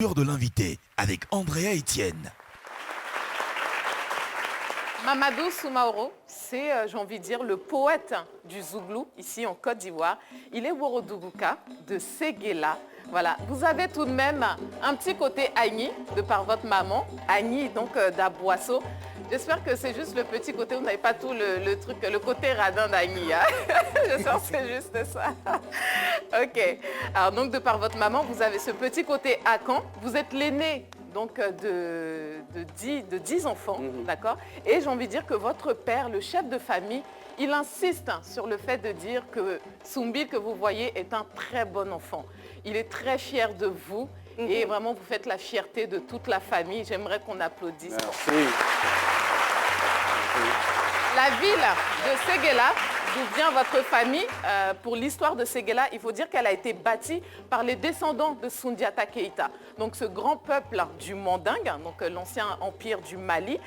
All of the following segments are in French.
De l'invité avec Andrea Etienne. Mamadou Soumaoro, c'est, j'ai envie de dire, le poète du Zouglou, ici en Côte d'Ivoire. Il est Worodougouka de Séguéla. Voilà, vous avez tout de même un petit côté Agni, de par votre maman, Agni, donc d'Aboisseau. J'espère que c'est juste le petit côté, vous n'avez pas tout le truc, le côté radin d'Agni. Hein. J'espère que c'est juste ça. Ok, alors donc de par votre maman, vous avez ce petit côté Akan. Vous êtes l'aîné donc de 10 enfants, d'accord. Et j'ai envie de dire que votre père, le chef de famille, il insiste sur le fait de dire que Soumbil, que vous voyez, est un très bon enfant. Il est très fier de vous et vraiment vous faites la fierté de toute la famille. J'aimerais qu'on applaudisse. Merci. La ville de Séguéla, d'où vient votre famille, pour l'histoire de Séguéla, il faut dire qu'elle a été bâtie par les descendants de Soundiata Keïta. Donc ce grand peuple du Mandingue, donc l'ancien empire du Mali.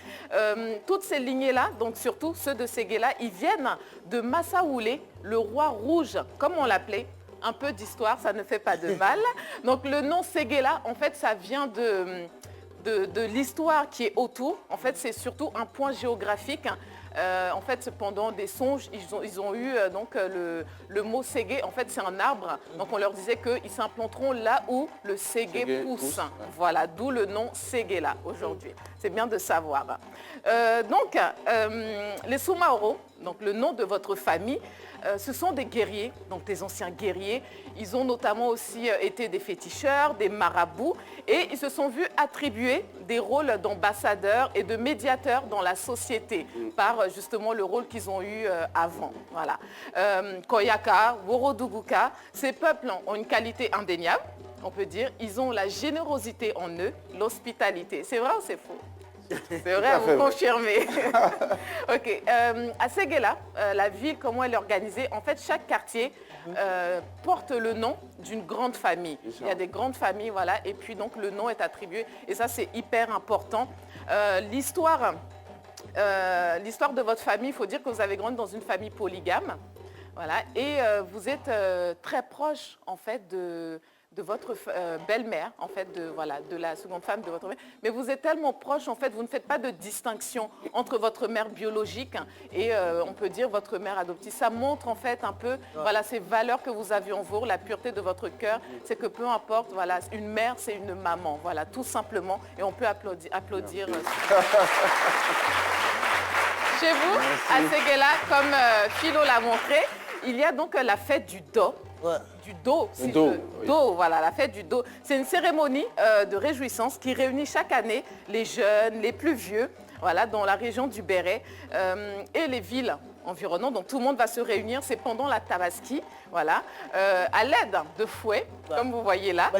Toutes ces lignées-là, donc surtout ceux de Séguéla, ils viennent de Massaoulé, le roi rouge, comme on l'appelait. Un peu d'histoire, ça ne fait pas de mal. Donc le nom Séguéla, en fait, ça vient de l'histoire qui est autour. En fait, c'est surtout un point géographique. En fait, pendant des songes, ils ont eu donc, le mot ségué. En fait, c'est un arbre. Donc, on leur disait qu'ils s'implanteront là où le ségué pousse. Voilà, d'où le nom Séguéla aujourd'hui. C'est bien de savoir. Donc, les Soumaoro, donc le nom de votre famille, ce sont des guerriers, donc des anciens guerriers. Ils ont notamment aussi été des féticheurs, des marabouts, et ils se sont vus attribuer des rôles d'ambassadeurs et de médiateurs dans la société par justement le rôle qu'ils ont eu avant. Voilà. Koyaka, Worodougouka, ces peuples ont une qualité indéniable, on peut dire. Ils ont la générosité en eux, l'hospitalité. C'est vrai ou c'est faux? C'est vrai, vous confirmez. Ok. À Séguéla, la ville, comment elle est organisée, en fait, chaque quartier porte le nom d'une grande famille. Il y a des grandes familles, voilà, et puis donc le nom est attribué. Et ça, c'est hyper important. L'histoire de votre famille, il faut dire que vous avez grandi dans une famille polygame. Voilà, et vous êtes très proche, en fait, de votre belle-mère, en fait, de la seconde femme de votre mère. Mais vous êtes tellement proche, en fait, vous ne faites pas de distinction entre votre mère biologique et, on peut dire, votre mère adoptive. Ça montre, en fait, un peu, voilà, ces valeurs que vous avez en vous, la pureté de votre cœur. C'est que peu importe, voilà, une mère, c'est une maman, voilà, tout simplement. Et on peut applaudir. Chez vous, à Séguéla, comme Philo l'a montré, il y a donc la fête du Do. Ouais. Du Do, si Do, oui. Do, voilà, la fête du Do. C'est une cérémonie de réjouissance qui réunit chaque année les jeunes, les plus vieux, voilà, dans la région du Béret et les villes environnantes. Donc tout le monde va se réunir, c'est pendant la Tabaski, voilà, à l'aide de fouets, comme vous voyez là,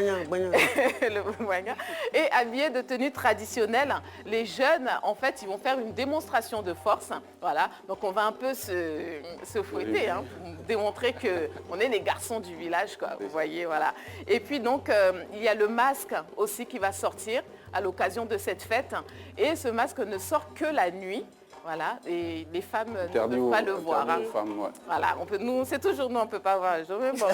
et habillés de tenues traditionnelles. Les jeunes, en fait, ils vont faire une démonstration de force, voilà. Donc on va un peu se fouetter, hein, pour démontrer qu'on est les garçons du village, quoi, vous voyez, voilà. Et puis donc, il y a le masque aussi qui va sortir à l'occasion de cette fête. Et ce masque ne sort que la nuit. Voilà, et les femmes ne peuvent pas le voir. Hein. Femmes, ouais. Voilà, nous, c'est toujours nous, on ne peut pas voir. Bon. Moi,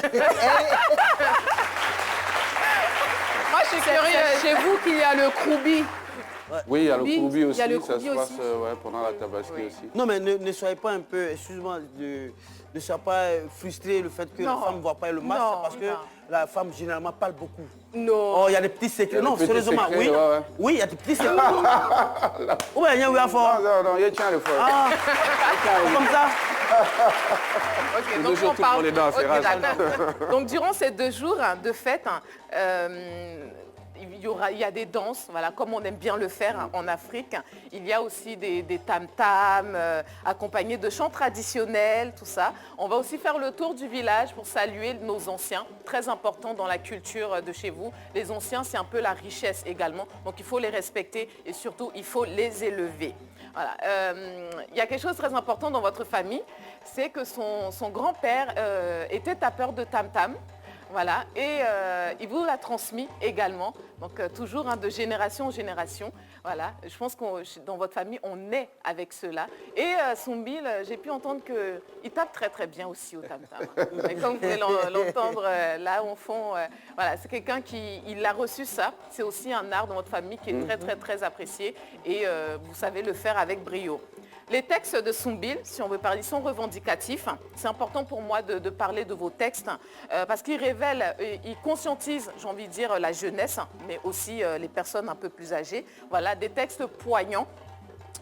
je suis curieuse. Chez vous qu'il y a le Kroubi. Ouais. Oui, il y a le Kroubi aussi, ça se passe pendant la Tabaski aussi. Non, mais ne soyez pas un peu, excuse-moi, ne soyez pas frustré le fait que la femme ne voit pas le masque, parce que la femme généralement parle beaucoup. Non. Oh, il y a des petits secrets. Non, sérieusement, oui. Ouais. Oui, il y a des petits secrets. Oui, il y a un fort. Non, il tient le fort. Ah, comme ça. Ok, donc on parle. Okay, donc durant ces 2 jours de fête, il y a des danses, voilà, comme on aime bien le faire en Afrique. Il y a aussi des tam-tams accompagnés de chants traditionnels, tout ça. On va aussi faire le tour du village pour saluer nos anciens, très important dans la culture de chez vous. Les anciens, c'est un peu la richesse également, donc il faut les respecter et surtout, il faut les élever. Voilà. Il y a quelque chose de très important dans votre famille, c'est que son grand-père était tapeur de tam-tam. Voilà, et il vous l'a transmis également, donc toujours de génération en génération. Voilà, je pense que dans votre famille, on est avec cela. Et Soumbil, j'ai pu entendre qu'il tape très très bien aussi au tam-tam. Et comme vous pouvez l'entendre là au fond, voilà, c'est quelqu'un il a reçu ça. C'est aussi un art dans votre famille qui est très très très apprécié et vous savez le faire avec brio. Les textes de Soumbil, si on veut parler, sont revendicatifs. C'est important pour moi de parler de vos textes parce qu'ils révèlent, ils conscientisent, j'ai envie de dire, la jeunesse, mais aussi les personnes un peu plus âgées. Voilà, des textes poignants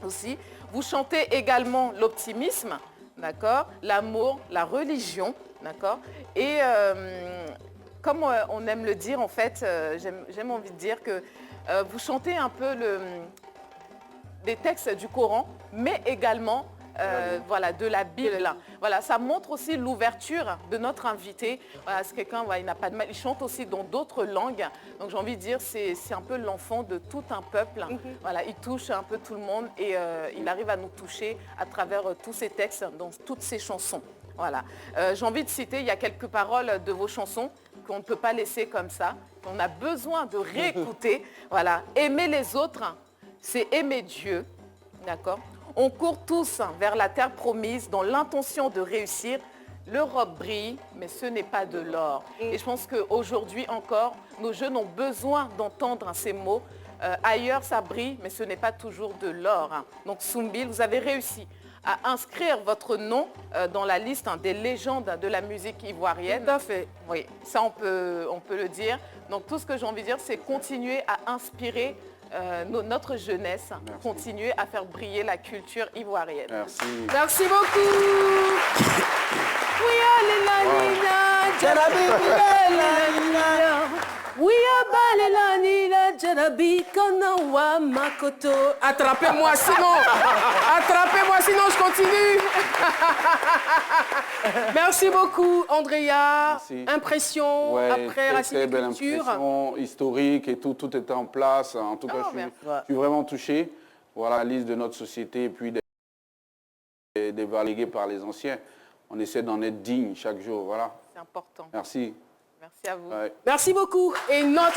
aussi. Vous chantez également l'optimisme, d'accord, l'amour, la religion, d'accord. Et comme on aime le dire, en fait, j'aime envie de dire que vous chantez un peu des textes du Coran, mais également voilà, de la Bible. Voilà, ça montre aussi l'ouverture de notre invité. Voilà, c'est quelqu'un, voilà, il n'a pas de mal. Il chante aussi dans d'autres langues. Donc j'ai envie de dire, c'est un peu l'enfant de tout un peuple. Voilà, il touche un peu tout le monde et il arrive à nous toucher à travers tous ses textes, dans toutes ses chansons. Voilà. J'ai envie de citer, il y a quelques paroles de vos chansons qu'on ne peut pas laisser comme ça. On a besoin de réécouter. Voilà, aimer les autres, c'est aimer Dieu, d'accord. On court tous vers la terre promise dans l'intention de réussir. L'Europe brille, mais ce n'est pas de l'or. Et je pense qu'aujourd'hui encore, nos jeunes ont besoin d'entendre ces mots. Ailleurs, ça brille, mais ce n'est pas toujours de l'or. Donc Soumbil, vous avez réussi à inscrire votre nom dans la liste des légendes de la musique ivoirienne. Tout à fait. Oui, ça on peut le dire. Donc tout ce que j'ai envie de dire, c'est continuer à inspirer notre jeunesse, continuer à faire briller la culture ivoirienne. Merci. Merci beaucoup. Attrapez-moi sinon je continue. Merci beaucoup Andrea. Merci. Impression Ouais, après très belle Racine impression historique et tout était en place. En tout cas, je suis vraiment touché. Voilà la liste de notre société et puis des valeurs léguées par les anciens. On essaie d'en être digne chaque jour. Voilà. C'est important. Merci. Merci à vous. Ouais. Merci beaucoup. Et notre